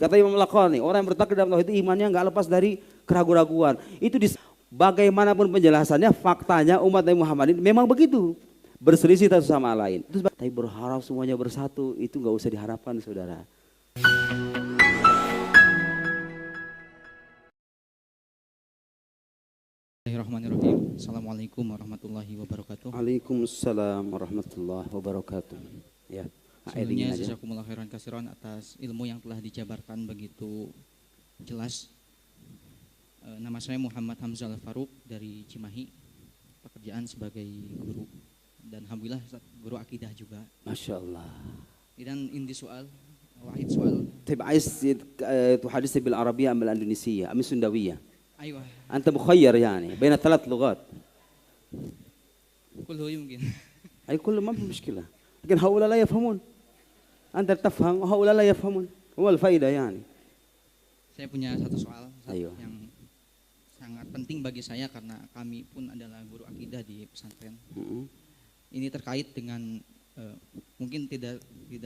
Kata Imam Al-Laqani, orang yang bertakdir dalam tauhid itu imannya nggak lepas dari keraguan-raguan. Itu bagaimanapun penjelasannya, faktanya umat Nabi Muhammad ini memang begitu. Berselisih satu sama lain. Tapi berharap semuanya bersatu, itu nggak usah diharapkan, saudara. Bismillahirrahmanirrahim. Assalamualaikum warahmatullahi wabarakatuh. Waalaikumsalam warahmatullahi wabarakatuh. Ya. Sebelumnya jazakumullah khairan katsiran atas ilmu yang telah dijabarkan begitu jelas. Nama saya Muhammad Hamzah Al-Faruq dari Cimahi, pekerjaan sebagai guru dan alhamdulillah guru akidah juga. Masya Allah. Dan ini soal, wahid soal. طيب عايز تحدثني بالعربية أم الإندونيسية أم السندوية؟ أيوة. أنت مخير يعني بين 3 لغات. كله يمكن. أي كل ما في مشكلة. لكن هؤلاء لا يفهمون. أنت تفهم وهؤلاء لا يفهمون. هو الفائدة يعني. Saya punya satu soal Ayo. yang sangat penting bagi saya karena kami pun adalah guru akidah di pesantren. Ini terkait dengan mungkin tidak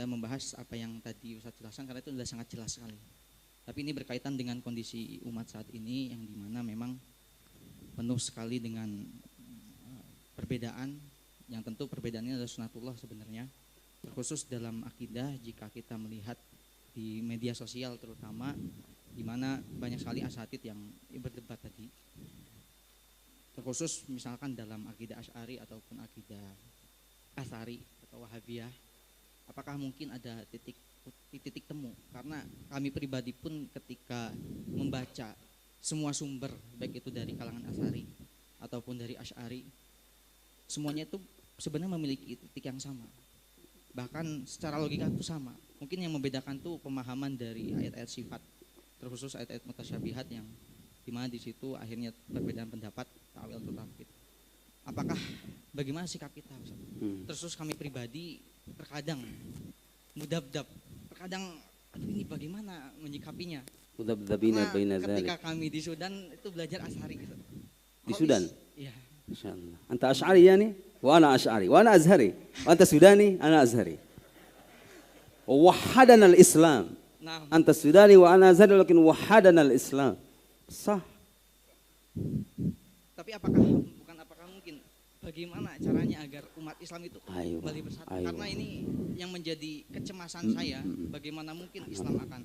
membahas apa yang tadi Ustaz jelaskan karena itu sudah sangat jelas sekali. Tapi ini berkaitan dengan kondisi umat saat ini yang dimana memang penuh sekali dengan perbedaan yang tentu perbedaannya adalah sunatullah sebenarnya. Terkhusus dalam akidah jika kita melihat di media sosial terutama di mana banyak sekali asatid yang berdebat tadi. Terkhusus misalkan dalam akidah Asy'ari ataupun akidah Atsari atau Wahabiyah, apakah mungkin ada titik temu? Karena kami pribadi pun ketika membaca semua sumber baik itu dari kalangan Atsari ataupun dari Asy'ari, semuanya itu sebenarnya memiliki titik yang sama. Bahkan secara logika itu sama. Mungkin yang membedakan tuh pemahaman dari ayat-ayat sifat, terkhusus ayat-ayat mutasyabihat yang dimana di situ akhirnya perbedaan pendapat ta'wil atau tafwid. Apakah bagaimana sikap kita? Terus kami pribadi terkadang mudabdab, terkadang aduh ini bagaimana menyikapinya? Mudabdabina baina dzalik. Ketika kami di Sudan itu belajar Asy'ari. Di Sudan? Iya. Insyaallah. Anta Asy'ari yani? Wa ana Asy'ari, wa ana Azhari. Wa anta Sudani, ana Azhari. Wahadana al-Islam. Nah, Anta Sudani wa ana Azhari lakin wahadana al-Islam. Sah. tapi apakah mungkin bagaimana caranya agar umat Islam itu kembali bersatu? Karena ini yang menjadi kecemasan saya, bagaimana mungkin Islam akan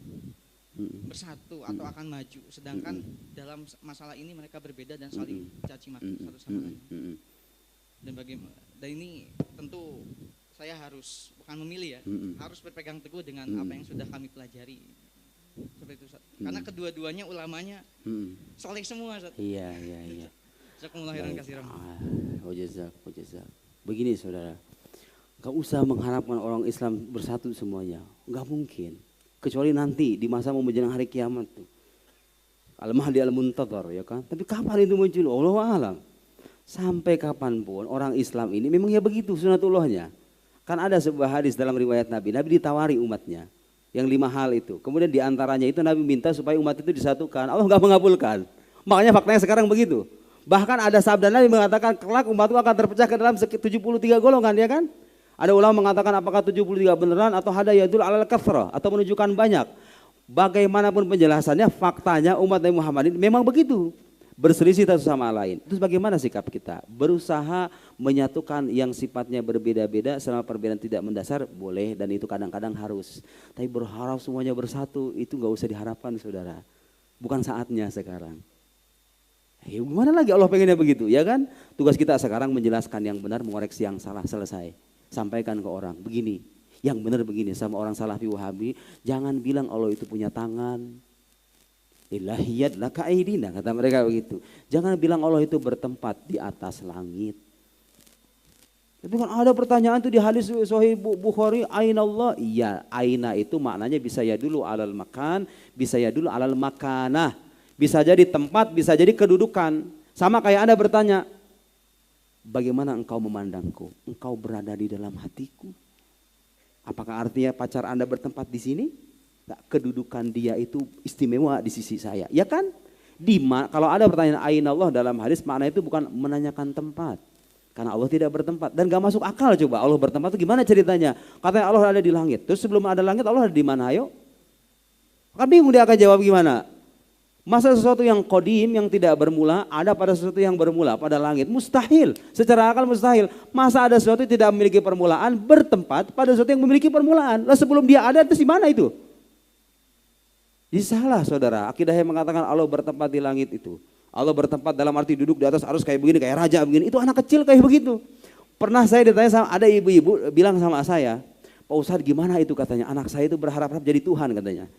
bersatu atau akan maju, sedangkan dalam masalah ini mereka berbeda dan saling caci maki satu sama lain. Dan ini tentu saya harus bukan memilih ya, harus berpegang teguh dengan apa yang sudah kami pelajari. Seperti itu, Ustaz. Karena kedua-duanya ulamanya soleh semua, Ustaz. Iya. Jazakumullah khairan katsiran. Wajazak. Begini saudara, gak usah mengharapkan orang Islam bersatu semuanya, gak mungkin. Kecuali nanti di masa mau menjelang hari kiamat tuh. Al-Mahdi al-Muntadhar ya kan. Tapi kapan itu muncul? Allahu a'lam. Sampai kapanpun orang Islam ini memang ya begitu sunatullahnya. Kan ada sebuah hadis dalam riwayat Nabi ditawari umatnya yang 5 hal itu. Kemudian diantaranya itu Nabi minta supaya umat itu disatukan. Allah nggak mengabulkan. Makanya faktanya sekarang begitu. Bahkan ada sabda Nabi mengatakan kelak umatku akan terpecah ke dalam 73 golongan ya kan. Ada ulama mengatakan apakah 73 beneran atau hada yadul alal kathrah atau menunjukkan banyak. Bagaimanapun penjelasannya, faktanya umat Nabi Muhammad ini memang begitu. Berselisih satu sama lain. Terus bagaimana sikap kita? Berusaha menyatukan yang sifatnya berbeda-beda selama perbedaan tidak mendasar boleh dan itu kadang-kadang harus. Tapi berharap semuanya bersatu itu nggak usah diharapkan saudara. Bukan saatnya sekarang. Ya, gimana lagi Allah pengennya begitu ya kan? Tugas kita sekarang menjelaskan yang benar, mengoreksi yang salah, selesai. Sampaikan ke orang, begini, yang benar begini sama orang Salafi Wahabi, jangan bilang Allah itu punya tangan. Ilahiyat laka aidina, kata mereka begitu. Jangan bilang Allah itu bertempat di atas langit. Tapi kan ada pertanyaan tuh di hadis Sahih Bukhari, aina Allah? Iya, aina itu maknanya bisa ya dulu alal makan, bisa ya dulu alal makanah. Bisa jadi tempat, bisa jadi kedudukan. Sama kayak Anda bertanya, bagaimana engkau memandangku? Engkau berada di dalam hatiku. Apakah artinya pacar Anda bertempat di sini? Nah, kedudukan dia itu istimewa di sisi saya. Ya kan? Kalau ada pertanyaan aina Allah dalam hadis, makna itu bukan menanyakan tempat. Karena Allah tidak bertempat. Dan gak masuk akal coba Allah bertempat itu gimana ceritanya? Katanya Allah ada di langit. Terus sebelum ada langit Allah ada di mana? Ayo. Kan bingung dia akan jawab gimana. Masa sesuatu yang qadim, yang tidak bermula, ada pada sesuatu yang bermula pada langit? Mustahil, secara akal mustahil. Masa ada sesuatu yang tidak memiliki permulaan bertempat pada sesuatu yang memiliki permulaan? Lah sebelum dia ada itu di mana itu? Jadi salah saudara, akidah yang mengatakan Allah bertempat di langit itu. Allah bertempat dalam arti duduk di atas arus kayak begini, kayak raja begini. Itu anak kecil kayak begitu. Pernah saya ditanya sama ada ibu-ibu bilang sama saya, Pak Ustadz gimana itu katanya, anak saya itu berharap-harap jadi Tuhan katanya.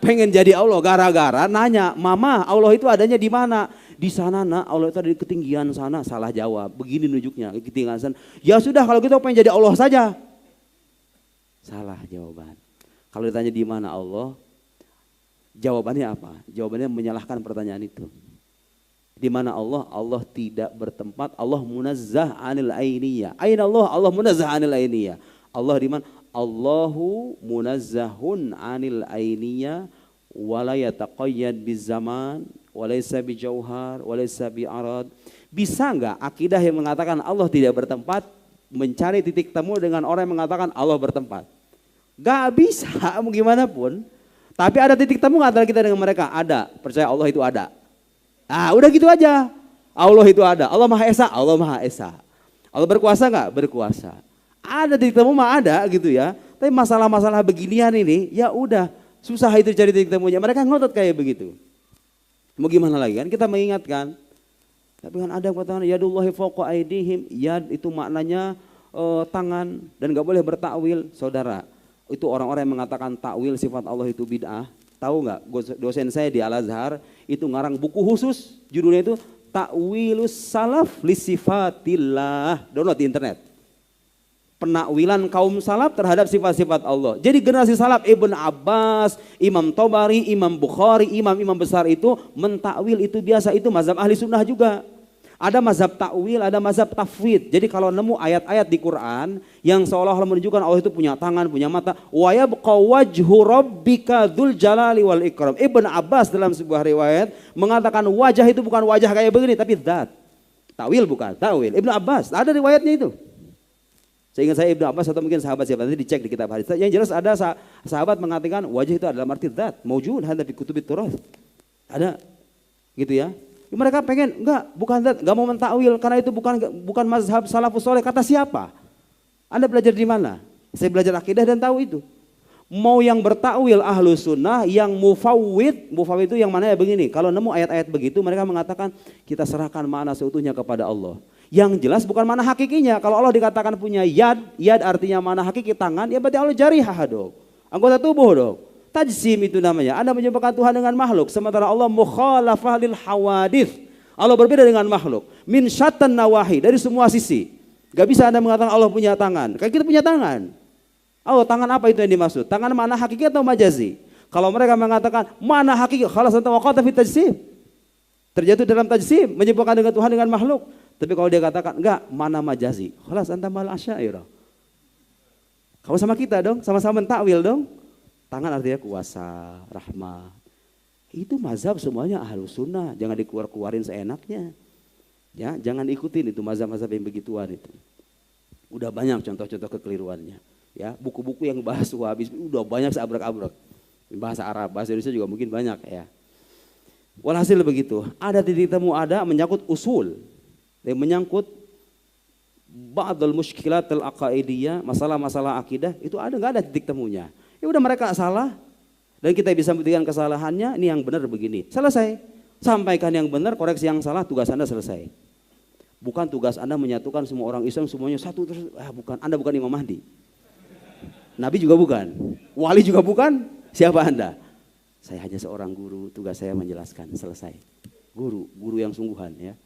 Pengen jadi Allah gara-gara nanya, mama Allah itu adanya di mana? Di sana nak, Allah itu ada di ketinggian sana. Salah jawab, begini nunjuknya ketinggian sana. Ya sudah kalau gitu pengen jadi Allah saja. Salah jawaban. Kalau ditanya di mana Allah, jawabannya apa? Jawabannya menyalahkan pertanyaan itu. Di mana Allah? Allah tidak bertempat. Allah munazzah anil ainiyah. Aina Allah? Allah munazzah anil ainiyah. Allah di mana? Allahu munazzahun anil ainiyah wala yataqayyad bizaman walaysa bijauhar walaysa bi'arad. Bisa enggak akidah yang mengatakan Allah tidak bertempat mencari titik temu dengan orang yang mengatakan Allah bertempat? Gak bisa, mau gimana pun. Tapi ada titik temu antara kita dengan mereka? Ada, percaya Allah itu ada. Ah, udah gitu aja. Allah itu ada. Allah Maha Esa, Allah Maha Esa. Allah berkuasa enggak? Berkuasa. Ada titik temu mah ada gitu ya. Tapi masalah-masalah beginian ini ya udah susah itu cari titik temunya. Mereka ngotot kayak begitu. Mau gimana lagi kan? Kita mengingatkan. Tapi kan ada yang katakan yadullahi fawqa aydihim. Yad itu maknanya tangan dan gak boleh bertakwil. Saudara, itu orang-orang yang mengatakan takwil sifat Allah itu bid'ah. Tahu nggak? Dosen saya di Al-Azhar itu ngarang buku khusus. Judulnya itu Ta'wilus Salaf li Sifatillah. Download di internet. Penakwilan kaum salaf terhadap sifat-sifat Allah. Jadi generasi salaf Ibn Abbas, Imam Tobari, Imam Bukhari, imam-imam besar itu mentakwil itu biasa, itu mazhab ahli sunnah juga. Ada mazhab takwil, ada mazhab tafwid. Jadi kalau nemu ayat-ayat di Quran yang seolah-olah menunjukkan Allah itu punya tangan, punya mata, wa yabqa wajhu rabbika dzul jalali wal ikram. Ibn Abbas dalam sebuah riwayat mengatakan wajah itu bukan wajah kayak begini tapi zat. Takwil bukan, takwil. Ibn Abbas, ada riwayatnya itu. Seingat saya Ibnu Abbas atau mungkin sahabat siapa nanti dicek di kitab hadis. Yang jelas ada sahabat mengatakan wajah itu adalah arti zat, maujud hadza fi kutubit turath. Ada gitu ya. Mereka pengen bukan zat, enggak mau mentakwil karena itu bukan mazhab salafus saleh. Kata siapa? Anda belajar di mana? Saya belajar akidah dan tahu itu. Mau yang bertakwil ahlu sunnah, yang mufawwid itu yang mana ya begini. Kalau nemu ayat-ayat begitu mereka mengatakan kita serahkan makna seutuhnya kepada Allah. Yang jelas bukan mana hakikinya. Kalau Allah dikatakan punya yad artinya mana hakiki tangan, ya berarti Allah jarihah dong. Anggota tubuh dong. Tajsim itu namanya. Anda menyebutkan Tuhan dengan makhluk. Sementara Allah mukhalafah lil hawadith. Allah berbeda dengan makhluk. Min syatan nawahi, dari semua sisi. Gak bisa Anda mengatakan Allah punya tangan. Kayak kita punya tangan. Allah tangan apa itu yang dimaksud? Tangan mana hakiki atau majazi? Kalau mereka mengatakan mana hakiki, khalas anta waqata fi tajsim. Terjatuh dalam tajsim, menyebutkan dengan Tuhan dengan makhluk. Tapi kalau dia katakan enggak, mana majazi? Khalas anta mal asy'ariyah. Kamu sama kita dong, sama-sama mentakwil dong. Tangan artinya kuasa, rahmat. Itu mazhab semuanya ahlus sunnah, jangan dikeluar-keluarin seenaknya. Ya, jangan ikutin itu mazhab-mazhab yang begituan itu. Udah banyak contoh-contoh kekeliruannya. Ya, buku-buku yang bahas Wahabi udah banyak seabrek-abrek. Bahasa Arab, bahasa Indonesia juga mungkin banyak ya. Walhasil begitu, ada titik temu ada menyangkut usul. Yang menyangkut ba'dul musykilatil aqaidiyah, masalah-masalah akidah itu enggak ada titik temunya. Ya udah mereka salah dan kita bisa membuktikan kesalahannya, ini yang benar begini. Selesai. Sampaikan yang benar, koreksi yang salah, tugas Anda selesai. Bukan tugas Anda menyatukan semua orang Islam semuanya satu terus, bukan. Anda bukan Imam Mahdi. Nabi juga bukan. Wali juga bukan. Siapa Anda? Saya hanya seorang guru, tugas saya menjelaskan, selesai. Guru yang sungguhan ya.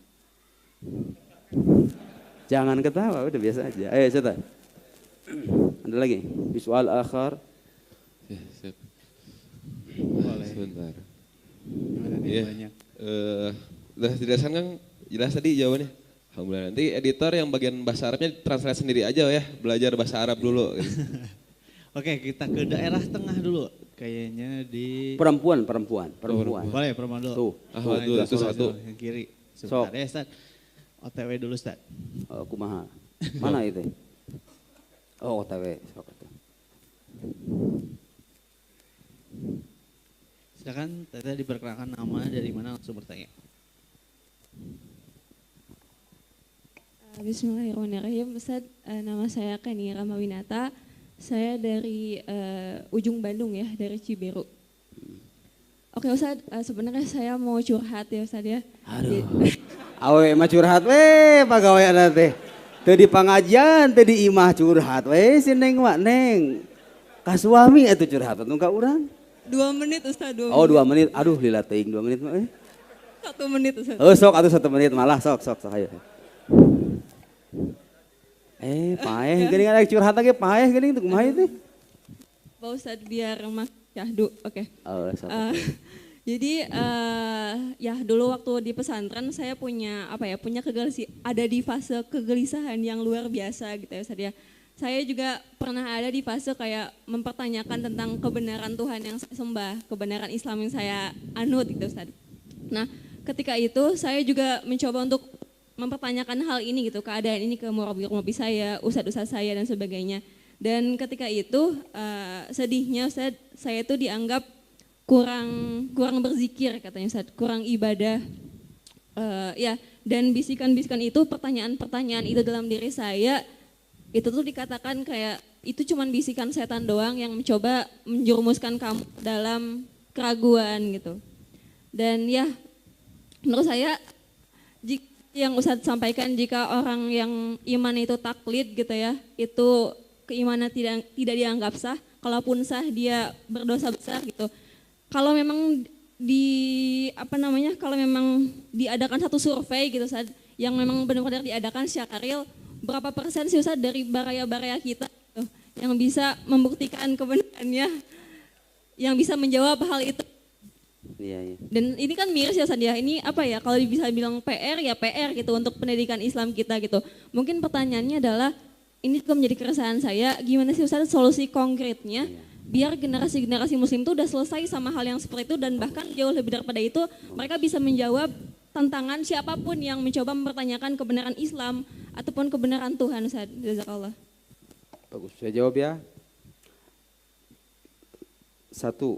Jangan ketawa, udah biasa aja. Ayo cerita. Ada lagi? Soal akhir. Ya, siap. Boleh. Sebentar. Iya. Banyak. Udah dijelaskan kan jelas tadi jawabannya. Alhamdulillah. Nanti editor yang bagian bahasa Arabnya translate sendiri aja ya, belajar bahasa Arab dulu. Gitu. Oke, kita ke daerah tengah dulu. Kayaknya di Perempuan. Boleh perempuan dulu. Tuh. Boleh, Tuh, itu satu. Yang kiri. Sebentar ya, Ustaz. OTW dulu, Ustaz. Kumaha. Mana itu? Oh, OTW. Silakan Teteh diperkenalkan nama dari mana langsung bertanya. Bismillahirrahmanirrahim. Ustaz, nama saya Kani Ramawinata. Saya dari ujung Bandung ya, dari Cibiru. Oke Ustaz, sebenarnya saya mau curhat ya Ustaz ya. Aduh, awe mah curhat we pagawe ada teh. Teu di pangajian, teu di imah curhat we si Neng mah Neng. Ka suami atuh curhat atuh ka urang. 2 menit Ustaz, 2 menit. Oh 2 menit, aduh lila teuing 2 menit mah. 1 menit Ustaz. Oh sok atuh 1 menit malah sok ayo. Paeh geuning ada curhat lagi paeh geuning teu kumaha teh. Pak Ustaz biar Mas Syahdu, oke. Oh, Jadi ya dulu waktu di pesantren saya punya ada di fase kegelisahan yang luar biasa gitu ya Ustaz ya. Saya juga pernah ada di fase kayak mempertanyakan tentang kebenaran Tuhan yang saya sembah, kebenaran Islam yang saya anut gitu Ustaz. Nah, ketika itu saya juga mencoba untuk mempertanyakan hal ini gitu, keadaan ini ke murabi saya, ustadz saya dan sebagainya. Dan ketika itu sedihnya Ustaz, saya itu dianggap kurang berzikir katanya Ustaz, kurang ibadah. Ya, dan bisikan-bisikan itu, pertanyaan-pertanyaan itu dalam diri saya, itu tuh dikatakan kayak itu cuman bisikan setan doang yang mencoba menjerumuskan kamu dalam keraguan gitu. Dan ya, menurut saya yang Ustadz sampaikan, jika orang yang iman itu taklid gitu ya, itu keimanan tidak dianggap sah, kalaupun sah dia berdosa besar gitu. Kalau memang kalau memang diadakan satu survei gitu Ustadz, yang memang benar-benar diadakan secara real, berapa persen sih Ustadz dari baraya-baraya kita gitu, yang bisa membuktikan kebenarannya, yang bisa menjawab hal itu. Iya. Dan ini kan miris ya Ustadz ya, ini kalau bisa bilang PR ya PR gitu untuk pendidikan Islam kita gitu. Mungkin pertanyaannya adalah, ini juga menjadi keresahan saya, gimana sih Ustadz solusi konkretnya biar generasi-generasi muslim itu udah selesai sama hal yang seperti itu, dan bahkan jauh lebih daripada itu mereka bisa menjawab tantangan siapapun yang mencoba mempertanyakan kebenaran Islam ataupun kebenaran Tuhan Ustadz. Jazakallah. Bagus, saya jawab ya. 1.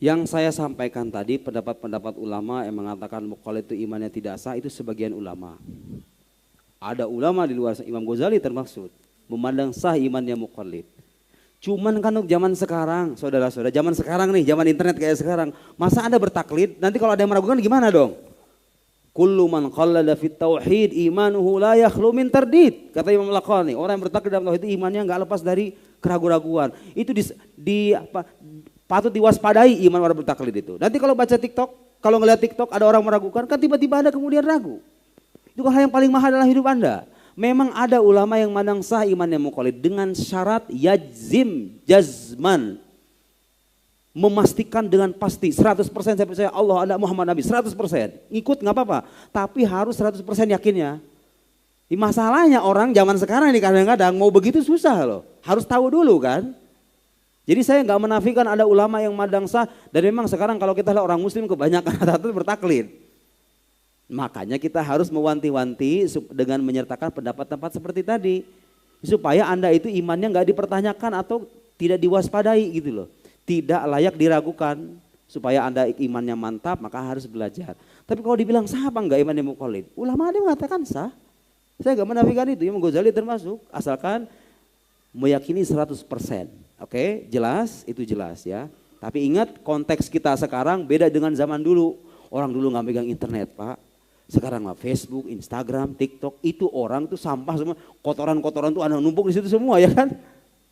Yang saya sampaikan tadi, pendapat-pendapat ulama yang mengatakan mukallid itu imannya tidak sah, itu sebagian ulama. Ada ulama di luar, Imam Ghazali termaksud, memandang sah imannya mukallid. Cuman kan zaman sekarang, saudara-saudara, zaman sekarang nih, zaman internet kayak sekarang, masa Anda bertaklid, nanti kalau ada yang meragukan gimana dong? Kullu man qallada fit tauhid imanuhu la yakhlu min tardid. Kata Imam Laqani, orang yang bertaklid dalam tauhid imannya enggak lepas dari keraguan-raguan. Itu patut diwaspadai iman orang bertaklid itu. Nanti kalau baca TikTok, kalau ngelihat TikTok ada orang meragukan, kan tiba-tiba Anda kemudian ragu. Itu kan hal yang paling mahal dalam hidup Anda. Memang ada ulama yang mandang sah imannya mukallid dengan syarat jazman. Memastikan dengan pasti 100% saya percaya Allah ada Muhammad Nabi 100%. Ikut nggak apa-apa, tapi harus 100% yakinnya. Masalahnya orang zaman sekarang ini kadang-kadang mau begitu susah loh. Harus tahu dulu kan. Jadi saya nggak menafikan ada ulama yang mandang sah, dan memang sekarang kalau kita lihat orang muslim kebanyakan rata-rata bertaklid. Makanya kita harus mewanti-wanti dengan menyertakan pendapat-pendapat seperti tadi. Supaya Anda itu imannya nggak dipertanyakan atau tidak diwaspadai gitu loh. Tidak layak diragukan. Supaya Anda imannya mantap maka harus belajar. Tapi kalau dibilang sah apa enggak imannya mukallid? Ulama ada mengatakan sah. Saya nggak menafikan itu, Imam Ghazali termasuk. Asalkan meyakini 100%. Oke, jelas, itu jelas ya. Tapi ingat konteks kita sekarang beda dengan zaman dulu. Orang dulu nggak megang internet Pak. Sekarang mah Facebook, Instagram, TikTok, itu orang tuh sampah semua, kotoran-kotoran tuh ada numpuk di situ semua ya kan?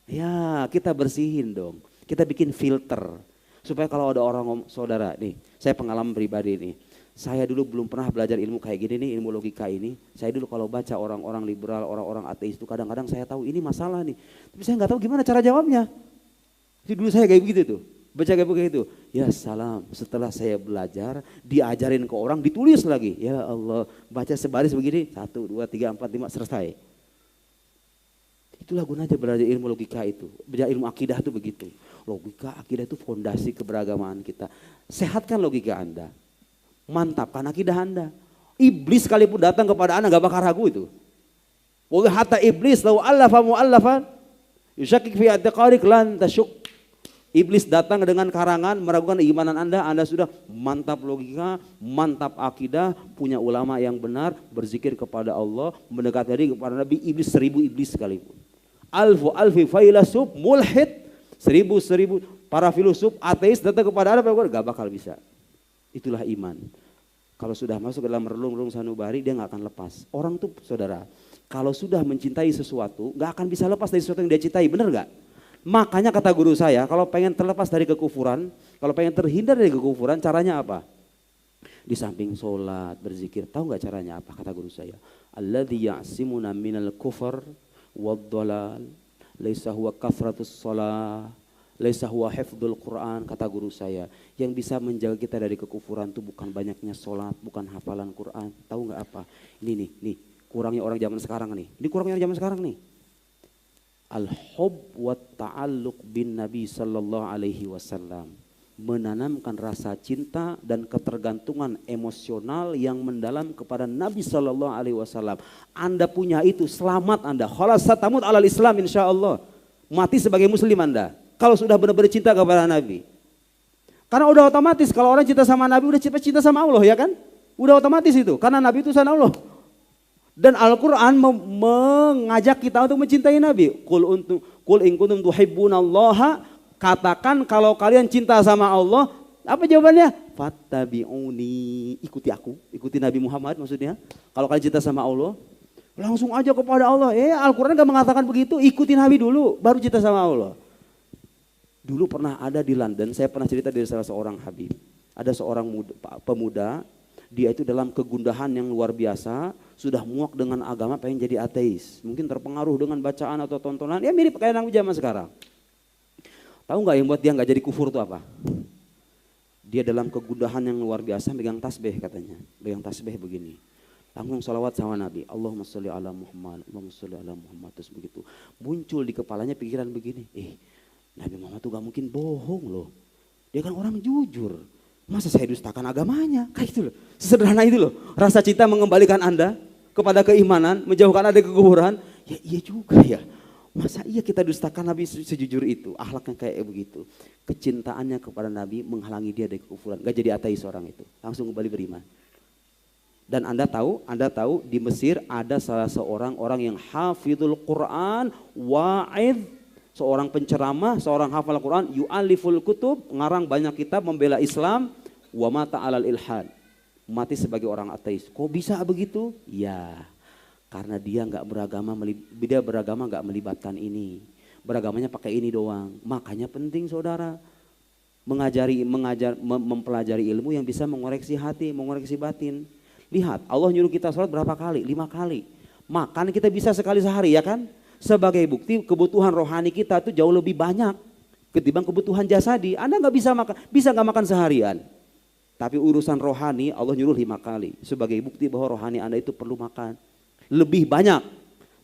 Ya kita bersihin dong, kita bikin filter supaya kalau ada orang saudara nih, saya pengalaman pribadi nih, saya dulu belum pernah belajar ilmu kayak gini nih, ilmu logika ini. Saya dulu kalau baca orang-orang liberal, orang-orang ateis itu kadang-kadang saya tahu ini masalah nih, tapi saya nggak tahu gimana cara jawabnya. Jadi dulu saya kayak begitu tuh. Baca kayak begitu, ya salam, setelah saya belajar, diajarin ke orang, ditulis lagi. Ya Allah, baca sebaris begini, 1, 2, 3, 4, 5, selesai. Itulah gunanya belajar ilmu logika itu. Belajar ilmu akidah itu begitu. Logika, akidah itu fondasi keberagaman kita. Sehatkan logika Anda, mantapkan akidah Anda. Iblis sekalipun datang kepada Anda gak bakal ragu itu. Wa hatta iblis lau allafa mu'allafan, yusyakik fi i'tiqadik lan tasyuk. Iblis datang dengan karangan meragukan keimanan Anda sudah mantap logika, mantap akidah, punya ulama yang benar, berzikir kepada Allah, mendekat diri kepada Nabi, iblis 1000 iblis sekalipun. Alfi failasuf mulhid, 1000 para filosof ateis datang kepada Anda, gak bakal bisa. Itulah iman. Kalau sudah masuk ke dalam relung-relung sanubari, dia gak akan lepas. Orang tuh saudara, kalau sudah mencintai sesuatu, gak akan bisa lepas dari sesuatu yang dia cintai, benar gak? Makanya kata guru saya, kalau pengen terlepas dari kekufuran, kalau pengen terhindar dari kekufuran, caranya apa? Di samping sholat, berzikir, tahu nggak caranya apa? Kata guru saya, alladzi ya'simuna minal kufr wad-dhalal, laisa huwa kathratus shalah, laisa huwa hifdzul Quran. Kata guru saya, yang bisa menjaga kita dari kekufuran itu bukan banyaknya sholat, bukan hafalan Quran. Tahu nggak apa? Ini nih, kurangnya orang zaman sekarang nih. Ini kurangnya orang zaman sekarang nih. Al-hub wa ta'alluq bin Nabi sallallahu alaihi wasallam, menanamkan rasa cinta dan ketergantungan emosional yang mendalam kepada Nabi sallallahu alaihi wasallam. Anda punya itu, selamat Anda. Khalas satamut alal Islam insyaallah. Mati sebagai muslim Anda. Kalau sudah benar-benar cinta kepada Nabi. Karena udah otomatis kalau orang cinta sama Nabi udah cinta sama Allah, ya kan? Udah otomatis itu, karena Nabi itu utusan Allah. Dan Al-Quran mengajak kita untuk mencintai Nabi. Qul in kuntum tuhibbunallaha, katakan kalau kalian cinta sama Allah, apa jawabannya? Fattabi'uni, ikuti aku, ikuti Nabi Muhammad maksudnya. Kalau kalian cinta sama Allah, langsung aja kepada Allah. Al-Quran gak mengatakan begitu, ikuti Nabi dulu, baru cinta sama Allah. Dulu pernah ada di London, saya pernah cerita dari salah seorang habib. Ada seorang pemuda, dia itu dalam kegundahan yang luar biasa, sudah muak dengan agama, pengen jadi ateis. Mungkin terpengaruh dengan bacaan atau tontonan, ya mirip kayak anak zaman sekarang. Tahu nggak yang buat dia nggak jadi kufur itu apa? Dia dalam kegundahan yang luar biasa, megang tasbih katanya, megang tasbih begini. Langsung salawat sama Nabi, Allahumma sholli ala Muhammad, Allahumma sholli ala Muhammad, terus begitu. Muncul di kepalanya pikiran begini, Nabi Muhammad tuh gak mungkin bohong loh. Dia kan orang jujur. Masa saya dustakan agamanya? Kayak itu loh. Sesederhana itu loh. Rasa cinta mengembalikan Anda kepada keimanan, menjauhkan Anda dari kekufuran. Ya iya juga ya. Masa iya kita dustakan Nabi sejujur itu? Akhlaknya kayak begitu. Kecintaannya kepada Nabi menghalangi dia dari kekufuran. Gak jadi ateis orang itu. Langsung kembali beriman. Dan Anda tahu di Mesir ada salah seorang orang yang hafidhul Quran, wa'id, seorang penceramah, seorang hafal Quran, yu'aliful kutub, ngarang banyak kitab membela Islam, wa mata alal ilhad, mati sebagai orang ateis. Kok bisa begitu? Ya, karena dia beragama nggak melibatkan ini, beragamanya pakai ini doang. Makanya penting saudara mempelajari ilmu yang bisa mengoreksi hati, mengoreksi batin. Lihat, Allah nyuruh kita sholat berapa kali? 5 kali. Makan kita bisa sekali sehari, ya kan? Sebagai bukti kebutuhan rohani kita itu jauh lebih banyak ketimbang kebutuhan jasadi. Anda nggak bisa makan, bisa nggak makan seharian. Tapi urusan rohani Allah nyuruh 5 kali. Sebagai bukti bahwa rohani Anda itu perlu makan. Lebih banyak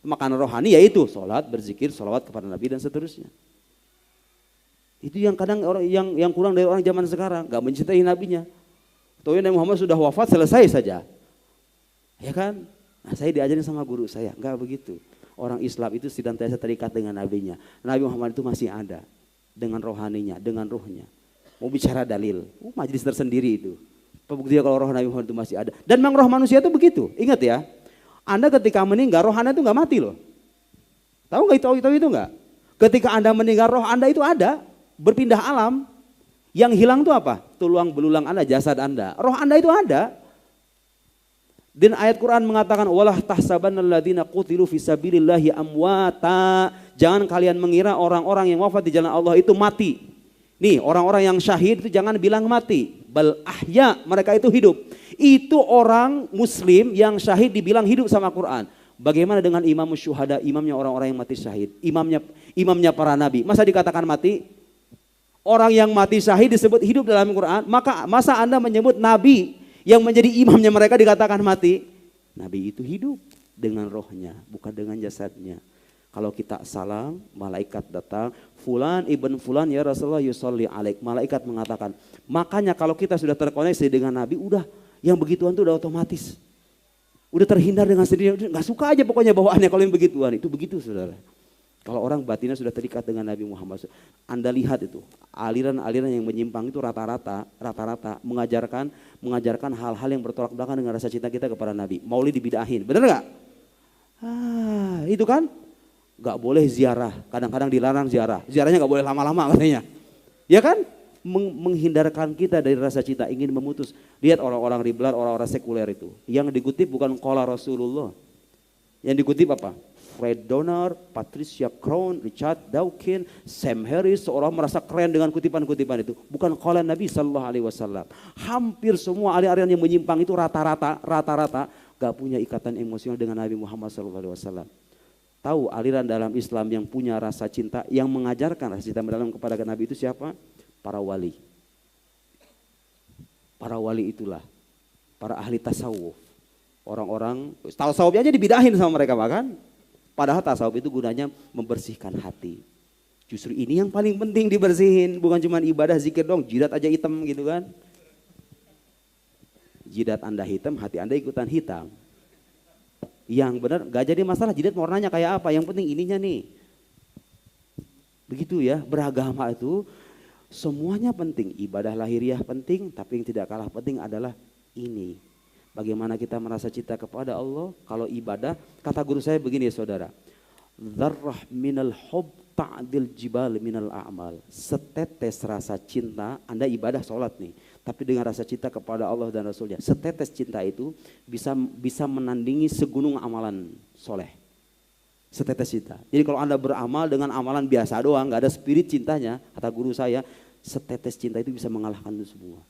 makanan rohani yaitu sholat, berzikir, sholawat kepada Nabi dan seterusnya. Itu yang kadang orang yang kurang dari orang zaman sekarang, nggak mencintai nabinya. Tahu Nabi Muhammad sudah wafat selesai saja. Ya kan? Nah, saya diajarin sama guru saya, nggak begitu. Orang Islam itu senantiasa terikat dengan nabinya. Nabi Muhammad itu masih ada dengan rohaninya, dengan ruhnya. Mau bicara dalil, majelis tersendiri itu. Pembuktian kalau roh Nabi Muhammad itu masih ada. Dan memang roh manusia itu begitu. Ingat ya, Anda ketika meninggal roh Anda itu nggak mati loh. Tahu nggak itu nggak? Ketika Anda meninggal roh Anda itu ada, berpindah alam. Yang hilang itu apa? Tulang belulang Anda, jasad Anda. Roh Anda itu ada. Dan ayat Quran mengatakan walah tahsabannal ladzina qutilu fisabilillahi amwata. Jangan kalian mengira orang-orang yang wafat di jalan Allah itu mati. Nih, orang-orang yang syahid itu jangan bilang mati. Bal ahya, mereka itu hidup. Itu orang muslim yang syahid dibilang hidup sama Quran. Bagaimana dengan imam syuhada, imamnya orang-orang yang mati syahid, imamnya para nabi. Masa dikatakan mati? Orang yang mati syahid disebut hidup dalam Quran. Masa Anda menyebut nabi yang menjadi imamnya mereka dikatakan mati? Nabi itu hidup dengan rohnya, bukan dengan jasadnya. Kalau kita salam, malaikat datang, fulan ibn fulan ya Rasulullah yusolli alaik. Malaikat mengatakan, makanya kalau kita sudah terkoneksi dengan Nabi, udah yang begituan itu udah otomatis. Udah terhindar dengan sendirinya, gak suka aja pokoknya bawaannya kalau yang begituan. Itu begitu saudara. Kalau orang batinnya sudah terikat dengan Nabi Muhammad, Anda lihat itu, aliran-aliran yang menyimpang itu rata-rata mengajarkan hal-hal yang bertolak belakang dengan rasa cinta kita kepada Nabi. Maulid dibidahin, benar nggak? Itu kan nggak boleh ziarah, kadang-kadang dilarang ziarah. Ziarahnya nggak boleh lama-lama katanya, ya kan? Menghindarkan kita dari rasa cinta, ingin memutus. Lihat orang-orang riblar, orang-orang sekuler itu. Yang dikutip bukan qala Rasulullah. Yang dikutip apa? Fred Donner, Patricia Crown, Richard Dawkins, Sam Harris, seorang merasa keren dengan kutipan-kutipan itu. Bukan qala Nabi Sallallahu Alaihi Wasallam. Hampir semua aliran yang menyimpang itu rata-rata gak punya ikatan emosional dengan Nabi Muhammad Sallallahu Alaihi Wasallam. Tahu aliran dalam Islam yang punya rasa cinta, yang mengajarkan rasa cinta mendalam kepada Nabi itu siapa? Para wali. Para wali itulah para ahli tasawuf. Orang-orang tasawufnya aja dibidahin sama mereka bahkan. Padahal tasawuf itu gunanya membersihkan hati. Justru ini yang paling penting dibersihin, bukan cuma ibadah zikir dong, jidat aja hitam gitu kan. Jidat Anda hitam, hati Anda ikutan hitam. Yang benar gak jadi masalah jidat warnanya kayak apa, yang penting ininya nih. Begitu ya, beragama itu semuanya penting, ibadah lahiriah penting, tapi yang tidak kalah penting adalah ini. Bagaimana kita merasa cinta kepada Allah. Kalau ibadah, kata guru saya begini ya saudara, dzarrah minal hub ta'dil jibal minal a'mal. Setetes rasa cinta, Anda ibadah sholat nih, tapi dengan rasa cinta kepada Allah dan Rasulnya, setetes cinta itu bisa menandingi segunung amalan soleh. Setetes cinta. Jadi kalau Anda beramal dengan amalan biasa doang, gak ada spirit cintanya, kata guru saya, setetes cinta itu bisa mengalahkan itu semua.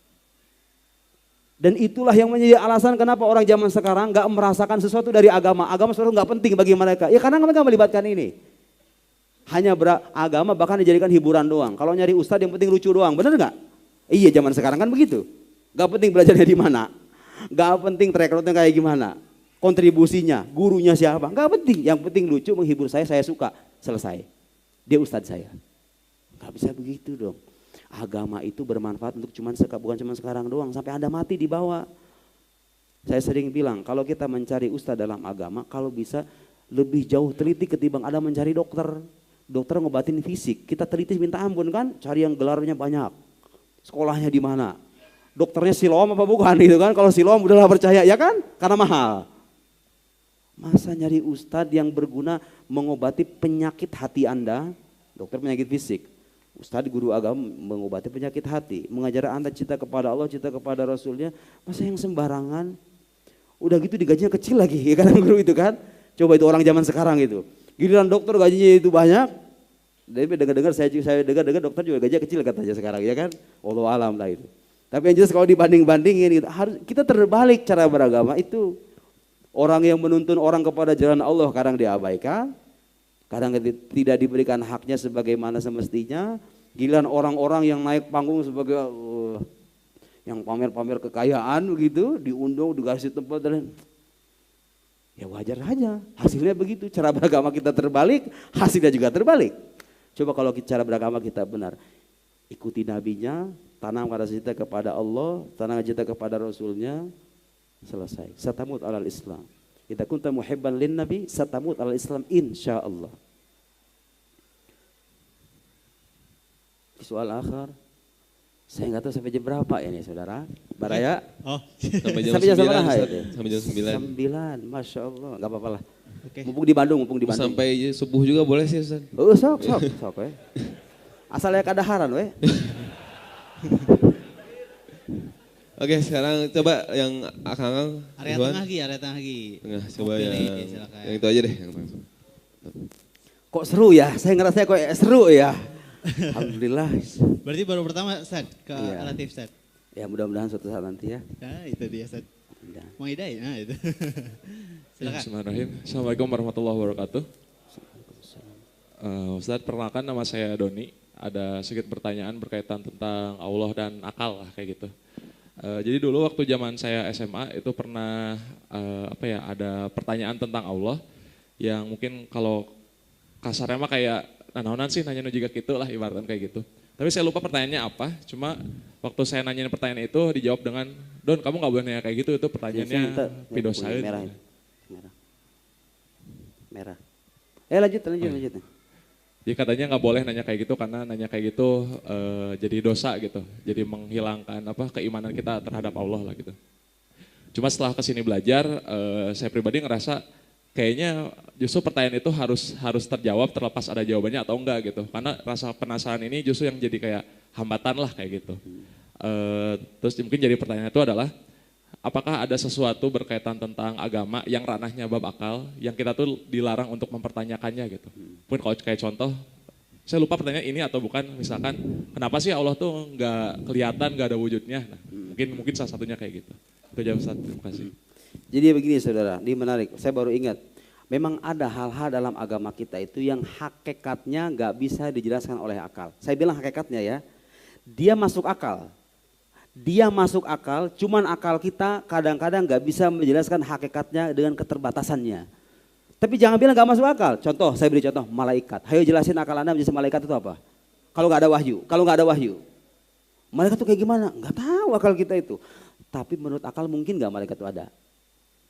Dan itulah yang menjadi alasan kenapa orang zaman sekarang gak merasakan sesuatu dari agama. Agama sesuatu gak penting bagi mereka. Ya karena mereka melibatkan ini. Hanya beragama bahkan dijadikan hiburan doang. Kalau nyari ustadz yang penting lucu doang, bener gak? Iya zaman sekarang kan begitu. Gak penting belajarnya di mana. Gak penting track recordnya kayak gimana. Kontribusinya, gurunya siapa, nggak penting. Yang penting lucu, menghibur saya suka, selesai. Dia ustadz saya. Nggak bisa begitu dong. Agama itu bermanfaat untuk bukan cuma sekarang doang, sampai Anda mati dibawa. Saya sering bilang, kalau kita mencari ustadz dalam agama, kalau bisa lebih jauh teliti ketimbang Anda mencari dokter. Dokter ngobatin fisik, kita teliti minta ampun kan, cari yang gelarnya banyak. Sekolahnya di mana? Dokternya Siloam apa bukan gitu kan? Kalau Siloam udahlah percaya ya kan? Karena mahal. Masa nyari ustadz yang berguna mengobati penyakit hati Anda, dokter penyakit fisik, ustadz guru agama mengobati penyakit hati, mengajar Anda cinta kepada Allah, cinta kepada Rasulnya, masa yang sembarangan? Udah gitu digajinya kecil lagi, ya kan guru itu kan? Coba itu orang zaman sekarang itu, giliran dokter gajinya itu banyak, tapi dengar-dengar saya dengar dokter juga gajinya kecil katanya sekarang ya kan? Wallahu alam lah itu. Tapi yang jelas kalau dibanding-bandingin gitu, kita terbalik cara beragama itu. Orang yang menuntun orang kepada jalan Allah kadang diabaikan, kadang tidak diberikan haknya sebagaimana semestinya. Giliran orang-orang yang naik panggung sebagai yang pamer-pamer kekayaan begitu, diundang, dikasih tempat dan ya wajar saja. Hasilnya begitu. Cara beragama kita terbalik, hasilnya juga terbalik. Coba kalau cara beragama kita benar, ikuti nabinya, tanam rasa cinta kepada Allah, tanam cinta kepada Rasulnya. Selesai. Satamut alal Islam. Idza kunta muhibban lin nabi satamut alal Islam insyaallah. Soal akhir. Saya enggak tahu sampai jam berapa ini saudara. Baraya? Oh, sampai jam 9. Sampai jam 9. 9, Masya Allah. Enggak apa-apa lah. Oke. Mumpung di Bandung. Sampai subuh juga boleh sih Ustaz. Oh, sok we. Asal ya kadaharan we. Oke, sekarang coba yang Akang Area tengah lagi. Tengah, coba Pilih, silakan. yang itu aja deh. Yang Kok seru ya? Saya ngerasa kok seru ya. Alhamdulillah. Berarti baru pertama Ustaz ke Iya. Latif Ustaz. Ya mudah-mudahan suatu saat nanti ya. Nah itu dia Ustaz. Ya. Mang Hidayat, nah itu. Silakan. Bismillahirrahmanirrahim. Assalamualaikum warahmatullahi wabarakatuh. Ustaz, perkenalkan nama saya Doni. Ada sedikit pertanyaan berkaitan tentang Allah dan akal lah kayak gitu. Jadi dulu waktu zaman saya SMA itu pernah ada pertanyaan tentang Allah yang mungkin kalau kasarnya mah kayak naonan sih nanya juga gitu lah ibaratnya kayak gitu. Tapi saya lupa pertanyaannya apa, cuma waktu saya nanyain pertanyaan itu dijawab dengan, Don kamu gak boleh nanya kayak gitu, itu pertanyaannya pidosain. Merah. Lanjut. Jadi katanya nggak boleh nanya kayak gitu karena nanya kayak gitu jadi dosa gitu. Jadi menghilangkan keimanan kita terhadap Allah lah gitu. Cuma setelah kesini belajar, saya pribadi ngerasa kayaknya justru pertanyaan itu harus terjawab terlepas ada jawabannya atau enggak gitu. Karena rasa penasaran ini justru yang jadi kayak hambatan lah kayak gitu. Terus mungkin jadi pertanyaan itu adalah, apakah ada sesuatu berkaitan tentang agama yang ranahnya bab akal yang kita tuh dilarang untuk mempertanyakannya gitu. Mungkin kalau kayak contoh, saya lupa pertanyaan ini atau bukan, misalkan kenapa sih Allah tuh nggak kelihatan, nggak ada wujudnya. Nah, mungkin salah satunya kayak gitu. Itu jawab satu, terima kasih. Jadi begini saudara, ini menarik, saya baru ingat. Memang ada hal-hal dalam agama kita itu yang hakikatnya nggak bisa dijelaskan oleh akal. Saya bilang hakikatnya ya, dia masuk akal. Dia masuk akal, cuman akal kita kadang-kadang nggak bisa menjelaskan hakikatnya dengan keterbatasannya. Tapi jangan bilang nggak masuk akal. Contoh, saya beri contoh malaikat. Hayo jelasin akal Anda menjelaskan malaikat itu apa? Kalau nggak ada wahyu. Malaikat itu kayak gimana? Nggak tahu akal kita itu. Tapi menurut akal mungkin nggak malaikat itu ada?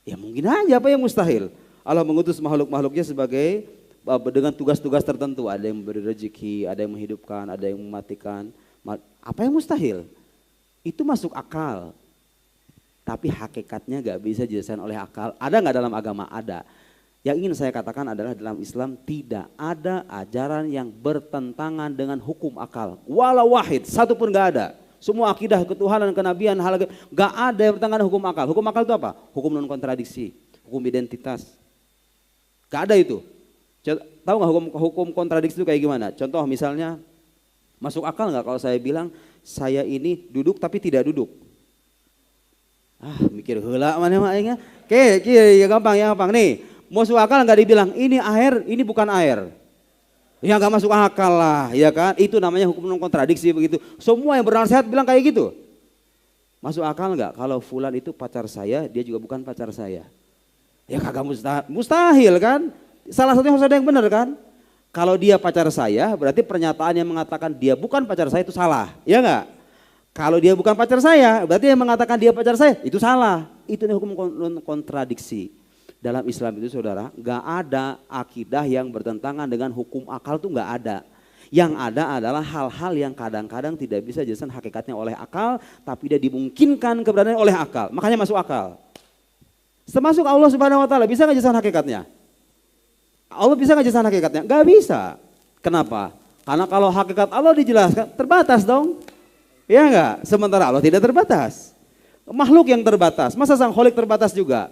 Ya mungkin aja, apa yang mustahil? Allah mengutus makhluk-makhluknya sebagai dengan tugas-tugas tertentu. Ada yang memberi rezeki, ada yang menghidupkan, ada yang mematikan. Apa yang mustahil? Itu masuk akal, tapi hakikatnya gak bisa dijelaskan oleh akal. Ada gak dalam agama? Ada. Yang ingin saya katakan adalah dalam Islam tidak ada ajaran yang bertentangan dengan hukum akal. Walau wahid, satu pun gak ada. Semua akidah ketuhanan, kenabian, hal gak ada yang bertentangan dengan hukum akal. Hukum akal itu apa? Hukum non kontradiksi, hukum identitas. Gak ada itu. Tahu gak hukum kontradiksi itu kayak gimana? Contoh misalnya, masuk akal gak kalau saya bilang saya ini duduk tapi tidak duduk? Mikir heula mana makanya. Oke, ya gampang. Nih, masuk akal nggak dibilang ini air, ini bukan air. Ya nggak masuk akal lah, ya kan? Itu namanya hukum non kontradiksi begitu. Semua yang bernasihat bilang kayak gitu. Masuk akal nggak kalau fulan itu pacar saya, dia juga bukan pacar saya? Ya kagak mustahil kan? Salah satunya harus ada yang benar kan? Kalau dia pacar saya, berarti pernyataan yang mengatakan dia bukan pacar saya itu salah, ya enggak? Kalau dia bukan pacar saya, berarti yang mengatakan dia pacar saya itu salah. Itu hukum kontradiksi. Dalam Islam itu saudara, enggak ada akidah yang bertentangan dengan hukum akal, itu enggak ada. Yang ada adalah hal-hal yang kadang-kadang tidak bisa dijelaskan hakikatnya oleh akal, tapi dia dimungkinkan keberadaan oleh akal. Makanya masuk akal. Termasuk Allah Subhanahu wa taala, bisa enggak jelaskan hakikatnya? Allah bisa nggak jelaskan hakikatnya? Gak bisa. Kenapa? Karena kalau hakikat Allah dijelaskan terbatas dong. Ya enggak? Sementara Allah tidak terbatas. Makhluk yang terbatas. Masa sang kholik terbatas juga?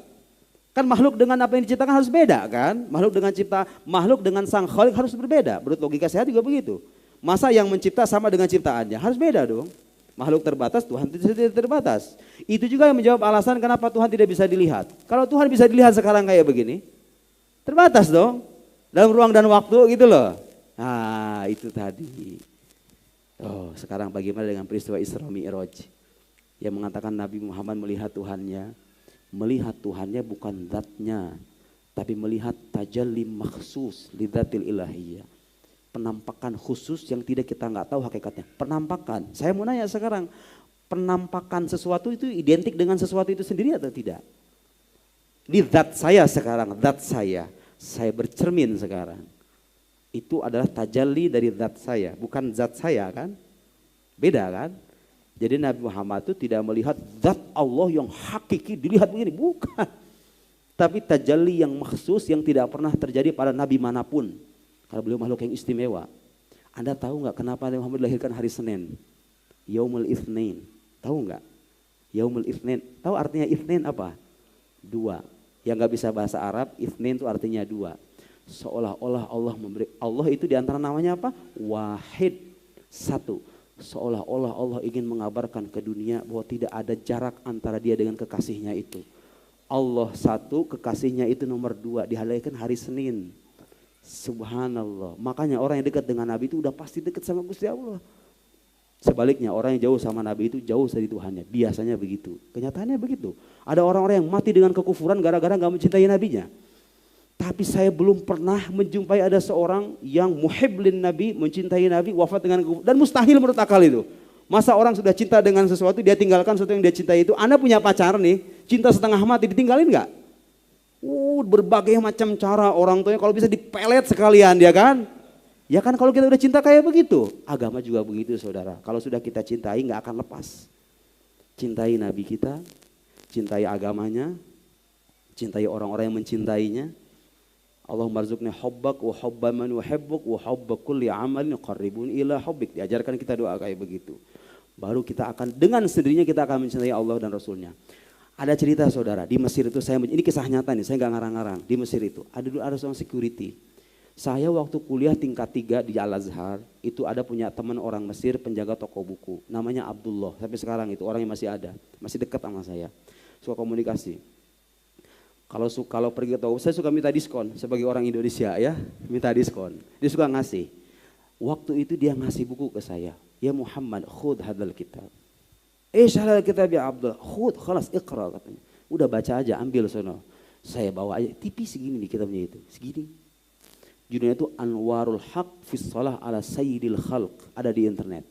Kan makhluk dengan apa yang diciptakan harus beda kan? Makhluk dengan sang kholik harus berbeda. Menurut logika sehat juga begitu. Masa yang mencipta sama dengan ciptaannya? Harus beda dong. Makhluk terbatas, Tuhan tidak terbatas. Itu juga yang menjawab alasan kenapa Tuhan tidak bisa dilihat. Kalau Tuhan bisa dilihat sekarang kayak begini, terbatas dong, dalam ruang dan waktu gitu loh. Nah itu tadi. Sekarang bagaimana dengan peristiwa Isra Mi'raj yang mengatakan Nabi Muhammad melihat Tuhannya. Melihat Tuhannya bukan zatnya, tapi melihat tajalli makhsus lidzatil ilahiyah. Penampakan khusus yang tidak kita nggak tahu hakikatnya. Penampakan. Saya mau nanya sekarang, penampakan sesuatu itu identik dengan sesuatu itu sendiri atau tidak? Di zat saya sekarang, zat saya bercermin sekarang. Itu adalah tajalli dari zat saya, bukan zat saya kan? Beda kan? Jadi Nabi Muhammad itu tidak melihat zat Allah yang hakiki dilihat begini, bukan. Tapi tajalli yang maksus yang tidak pernah terjadi pada Nabi manapun. Karena beliau makhluk yang istimewa. Anda tahu nggak kenapa Nabi Muhammad dilahirkan hari Senin? Yaumul Itsnain. Tahu nggak? Yaumul Itsnain. Tahu artinya Itsnain apa? Dua. Yang gak bisa bahasa Arab, Itsnain itu artinya dua. Seolah-olah Allah itu diantara namanya apa? Wahid, satu. Seolah-olah Allah ingin mengabarkan ke dunia bahwa tidak ada jarak antara dia dengan kekasihnya itu. Allah satu, kekasihnya itu nomor dua, dilahirkan hari Senin. Subhanallah. Makanya orang yang dekat dengan Nabi itu udah pasti dekat sama Gusti Allah. Sebaliknya orang yang jauh sama Nabi itu jauh dari Tuhannya. Biasanya begitu. Kenyataannya begitu. Ada orang-orang yang mati dengan kekufuran gara-gara gak mencintai Nabinya. Tapi saya belum pernah menjumpai ada seorang yang muhiblin Nabi, mencintai Nabi, wafat dengan kekufuran. Dan mustahil menurut akal itu. Masa orang sudah cinta dengan sesuatu, dia tinggalkan sesuatu yang dia cintai itu. Anda punya pacar nih, cinta setengah mati, ditinggalin gak? Berbagai macam cara orang tuanya kalau bisa dipelet sekalian dia kan. Ya kan kalau kita udah cinta kayak begitu, agama juga begitu saudara. Kalau sudah kita cintai nggak akan lepas. Cintai Nabi kita, cintai agamanya, cintai orang-orang yang mencintainya. Allahumma rzuqni hubbak wa hubba man yuhibbuk wa hubba kulli amalin qarribun ila hubbik. Diajarkan kita doa kayak begitu. Baru kita akan dengan sendirinya kita akan mencintai Allah dan Rasulnya. Ada cerita saudara, di Mesir itu ini kisah nyata nih, saya nggak ngarang-ngarang. Di Mesir itu ada seorang security. Saya waktu kuliah tingkat 3 di Al-Azhar, itu ada punya teman orang Mesir penjaga toko buku. Namanya Abdullah, sampai sekarang itu orangnya masih ada. Masih dekat sama saya, suka komunikasi. Kalau pergi ke toko, saya suka minta diskon sebagai orang Indonesia ya. Minta diskon, dia suka ngasih. Waktu itu dia ngasih buku ke saya. Ya Muhammad, khud hadal kitab. Hadal kitab ya Abdullah, khud khalas iqra katanya. Udah baca aja, ambil sono. Saya bawa aja, tipis segini nih kitabnya itu, segini. Judulnya itu Anwarul Haq fi Shalah ala Sayyidil Khalq, ada di internet.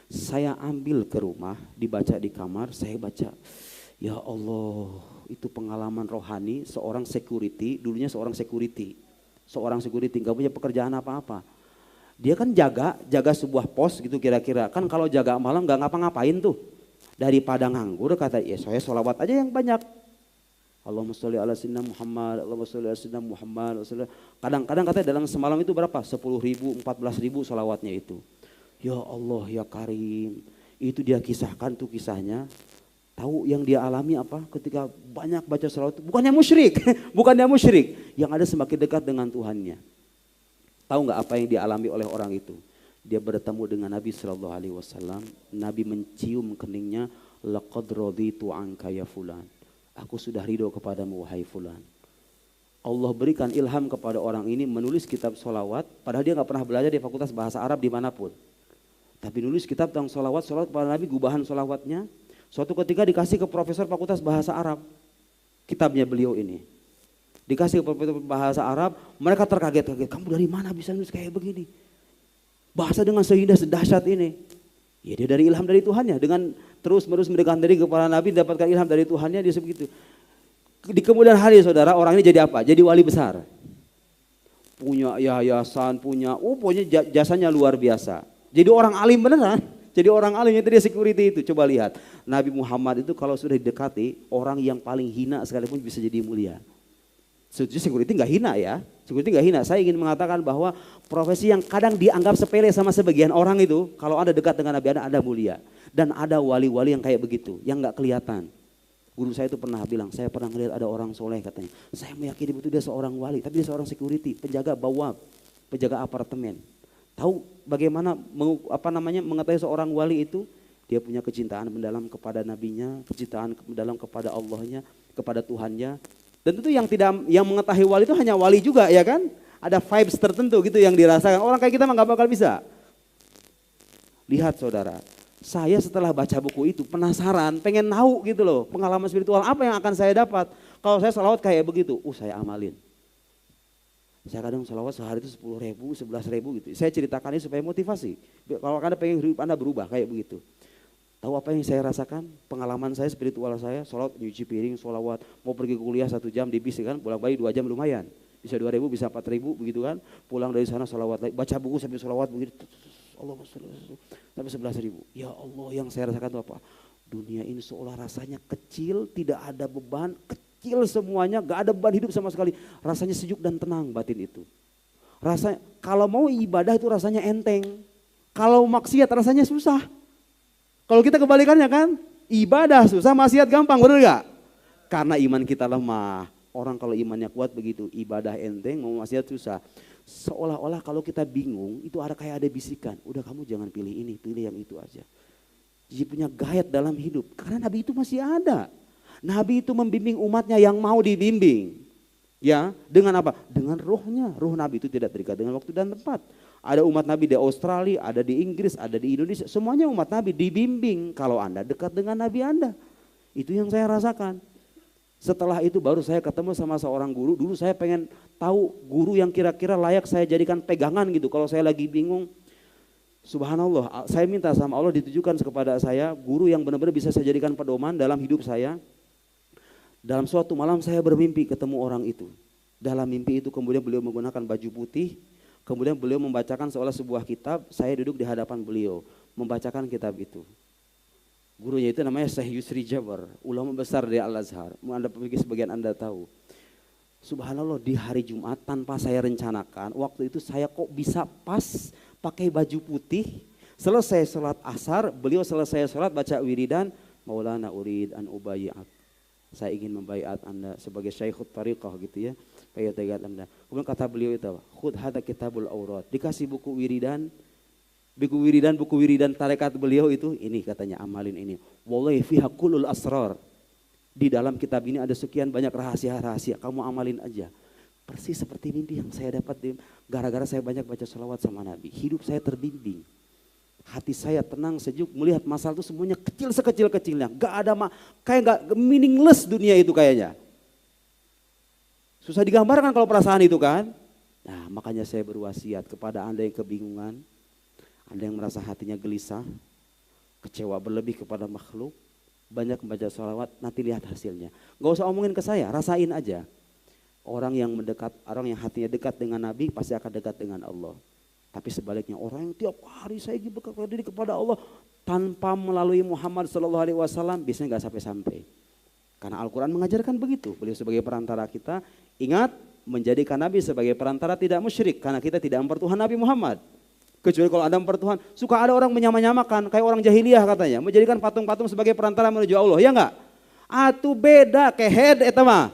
Saya ambil ke rumah, dibaca di kamar, saya baca. Ya Allah, itu pengalaman rohani seorang security, dulunya seorang security. Seorang security gak punya pekerjaan apa-apa. Dia kan jaga sebuah pos gitu kira-kira. Kan kalau jaga malam gak ngapa-ngapain tuh. Daripada nganggur kata, ya saya sholawat aja yang banyak. Allahumma sholli ala sayyidina Muhammad, Allahumma sholli ala sayyidina Muhammad. Kadang-kadang katanya dalam semalam itu berapa? 10.000, 14.000 sholawatnya itu. Ya Allah ya Karim. Itu dia kisahkan tuh kisahnya. Tahu yang dia alami apa? Ketika banyak baca sholawat itu bukannya musyrik. Bukannya musyrik. Yang ada semakin dekat dengan Tuhannya. Tahu nggak apa yang dialami oleh orang itu? Dia bertemu dengan Nabi SAW. Nabi mencium keningnya. Laqad raditu anka ya fulan. Aku sudah ridho kepadamu wahai fulan. Allah berikan ilham kepada orang ini menulis kitab sholawat. Padahal dia gak pernah belajar di fakultas bahasa Arab dimanapun. Tapi nulis kitab tentang sholawat kepada Nabi, gubahan sholawatnya. Suatu ketika dikasih ke profesor fakultas bahasa Arab. Kitabnya beliau ini. Dikasih ke profesor bahasa Arab, mereka terkaget-kaget. Kamu dari mana bisa nulis kayak begini? Bahasa dengan seindah, sedahsyat ini. Ya dia dari ilham dari Tuhannya, dengan terus-menerus mendekatkan diri kepada Nabi, dapatkan ilham dari Tuhannya, dia sebegitu. Di kemudian hari saudara, orang ini jadi apa? Jadi wali besar. Punya yayasan, pokoknya jasanya luar biasa. Jadi orang alim beneran, jadi orang alim itu dia security itu. Coba lihat, Nabi Muhammad itu kalau sudah didekati, orang yang paling hina sekalipun bisa jadi mulia. Security nggak hina ya, security nggak hina. Saya ingin mengatakan bahwa profesi yang kadang dianggap sepele sama sebagian orang itu, kalau Anda dekat dengan Nabi Anda mulia. Dan ada wali-wali yang kayak begitu, yang nggak kelihatan. Guru saya itu pernah bilang, saya pernah melihat ada orang soleh katanya. Saya meyakini betul dia seorang wali, tapi dia seorang security, penjaga bawab, penjaga apartemen. Tahu bagaimana mengetahui seorang wali itu? Dia punya kecintaan mendalam kepada nabinya, kecintaan mendalam kepada Allahnya, kepada Tuhannya. Dan tentu yang mengetahui wali itu hanya wali juga ya kan? Ada vibes tertentu gitu yang dirasakan. Orang kayak kita mah gak bakal bisa. Lihat saudara, saya setelah baca buku itu penasaran, pengen tahu gitu loh pengalaman spiritual apa yang akan saya dapat. Kalau saya sholawat kayak begitu, saya amalin. Saya kadang sholawat sehari itu 10.000, 11.000 gitu. Saya ceritakan ini supaya motivasi. Kalau Anda pengen hidup Anda berubah kayak begitu. Tahu apa yang saya rasakan? Pengalaman saya, spiritual saya, sholat, nyuci piring, sholawat. Mau pergi kuliah 1 jam di bis kan, pulang balik 2 jam lumayan. Bisa 2.000, bisa 4.000 begitu kan. Pulang dari sana sholawat lagi, baca buku sambil sholawat begitu. Allah sampai 11.000. Ya Allah, yang saya rasakan itu apa? Dunia ini seolah rasanya kecil, tidak ada beban, kecil semuanya, gak ada beban hidup sama sekali. Rasanya sejuk dan tenang batin itu. Rasanya, kalau mau ibadah itu rasanya enteng. Kalau maksiat rasanya susah. Kalau kita kebalikannya kan, ibadah susah, maksiat gampang, benar gak? Karena iman kita lemah. Orang kalau imannya kuat begitu, ibadah enteng, mau maksiat susah. Seolah-olah kalau kita bingung, itu kayak ada bisikan. Udah kamu jangan pilih ini, pilih yang itu aja. Jadi punya guide dalam hidup. Karena Nabi itu masih ada. Nabi itu membimbing umatnya yang mau dibimbing. Ya, dengan apa? Dengan rohnya. Roh Nabi itu tidak terikat dengan waktu dan tempat. Ada umat Nabi di Australia, ada di Inggris, ada di Indonesia. Semuanya umat Nabi dibimbing kalau Anda dekat dengan Nabi Anda. Itu yang saya rasakan. Setelah itu baru saya ketemu sama seorang guru. Dulu saya pengen tahu guru yang kira-kira layak saya jadikan pegangan gitu. Kalau saya lagi bingung, subhanallah, saya minta sama Allah ditujukan kepada saya guru yang benar-benar bisa saya jadikan pedoman dalam hidup saya. Dalam suatu malam saya bermimpi ketemu orang itu. Dalam mimpi itu kemudian beliau menggunakan baju putih. Kemudian beliau membacakan seolah sebuah kitab, saya duduk di hadapan beliau, membacakan kitab itu. Gurunya itu namanya Syekh Yusri Jabar, ulama besar di Al-Azhar. Mungkin sebagian Anda tahu. Subhanallah, di hari Jumat tanpa saya rencanakan, waktu itu saya kok bisa pas pakai baju putih. Selesai sholat asar, beliau selesai sholat baca wiridan, Maulana urid an ubayyat. Saya ingin membaiat Anda sebagai Syekhut Tariqah gitu ya. Bayat Anda. Kemudian kata beliau itu apa? Khud hadza kitabul aurat. Dikasih buku wiridan, buku wiridan tarekat beliau itu, ini katanya amalin ini. Wallahi fiha kullul asrar. Di dalam kitab ini ada sekian banyak rahasia-rahasia, kamu amalin aja. Persis seperti mimpi yang saya dapat gara-gara saya banyak baca salawat sama Nabi. Hidup saya terbimbing. Hati saya tenang, sejuk, melihat masalah itu semuanya kecil sekecil-kecilnya. Gak ada, kayak gak meaningless dunia itu kayaknya. Susah digambarkan kalau perasaan itu kan. Nah makanya saya berwasiat kepada Anda yang kebingungan, Anda yang merasa hatinya gelisah, kecewa berlebih kepada makhluk, banyak membaca sholawat, nanti lihat hasilnya. Gak usah omongin ke saya, rasain aja. Orang yang mendekat, orang yang hatinya dekat dengan Nabi pasti akan dekat dengan Allah. Tapi sebaliknya orang yang tiap hari saya ingin berkata diri kepada Allah tanpa melalui Muhammad SAW biasanya nggak sampai-sampai. Karena Al-Quran mengajarkan begitu. Beliau sebagai perantara kita, ingat menjadikan Nabi sebagai perantara tidak musyrik. Karena kita tidak mempertuhan Nabi Muhammad. Kecuali kalau ada mempertuhan, suka ada orang menyamakan kayak orang jahiliyah katanya. Menjadikan patung-patung sebagai perantara menuju Allah, ya enggak? Atu beda kehed eta mah.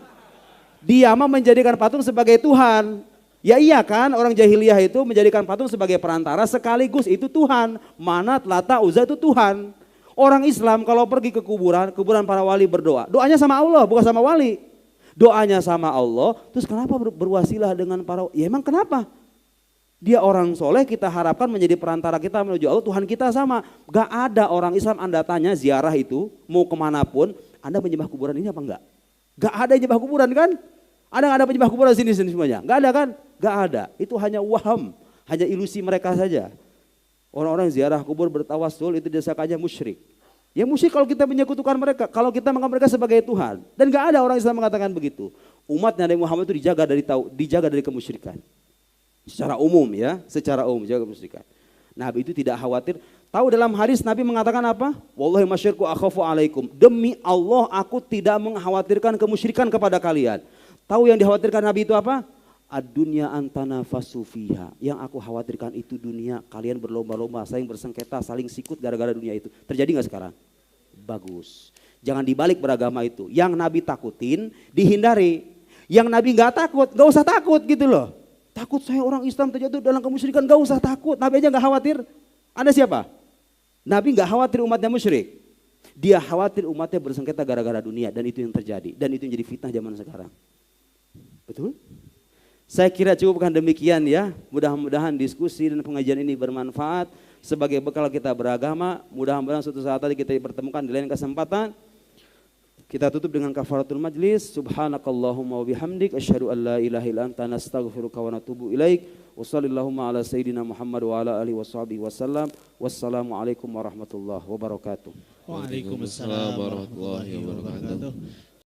Dia mah menjadikan patung sebagai Tuhan. Ya iya kan, orang jahiliyah itu menjadikan patung sebagai perantara sekaligus itu Tuhan. Manat, Lata, Uzza itu Tuhan. Orang Islam kalau pergi ke kuburan para wali berdoa. Doanya sama Allah, bukan sama wali. Doanya sama Allah, terus kenapa berwasilah dengan para, ya emang kenapa? Dia orang soleh, kita harapkan menjadi perantara kita menuju Allah, Tuhan kita sama. Gak ada orang Islam Anda tanya ziarah itu, mau kemanapun, Anda menyembah kuburan ini apa enggak? Gak ada yang menyembah kuburan kan? Ada nggak ada penyembah kuburan sini semuanya? Nggak ada kan? Nggak ada. Itu hanya waham, hanya ilusi mereka saja. Orang-orang ziarah kubur bertawassul itu disangkanya musyrik. Ya musyrik kalau kita menyekutukan mereka, kalau kita menganggap mereka sebagai Tuhan. Dan nggak ada orang Islam mengatakan begitu. Umatnya Nabi Muhammad itu dijaga dari kemusyrikan. Secara umum ya, secara umum jaga kemusyrikan. Nabi itu tidak khawatir. Tahu dalam hadis Nabi mengatakan apa? Wallahi masyirku akhafu alaikum. Demi Allah aku tidak mengkhawatirkan kemusyrikan kepada kalian. Tahu yang dikhawatirkan Nabi itu apa? Ad-dunya antanafasu fiha. Yang aku khawatirkan itu dunia, kalian berlomba-lomba, saling bersengketa, saling sikut gara-gara dunia itu. Terjadi nggak sekarang? Bagus. Jangan dibalik beragama itu. Yang Nabi takutin, dihindari. Yang Nabi nggak takut, nggak usah takut gitu loh. Takut saya orang Islam terjatuh dalam kemusyrikan, nggak usah takut. Nabi aja nggak khawatir. Anda siapa? Nabi nggak khawatir umatnya musyrik. Dia khawatir umatnya bersengketa gara-gara dunia, dan itu yang terjadi. Dan itu yang jadi fitnah zaman sekarang. Betul? Saya kira cukupkan demikian ya. Mudah-mudahan diskusi dan pengajian ini bermanfaat sebagai bekal kita beragama. Mudah-mudahan suatu saat tadi kita dipertemukan di lain kesempatan. Kita tutup dengan kafaratul majlis. Subhanakallahumma wa bihamdik asyhadu an la ilaha illa anta nastaghfiruka wa natubu ilaik. Wassallallahu ala sayyidina Muhammad wa ala alihi washabihi wasallam. Wassalamualaikum warahmatullahi wabarakatuh. Waalaikumsalam warahmatullahi wabarakatuh.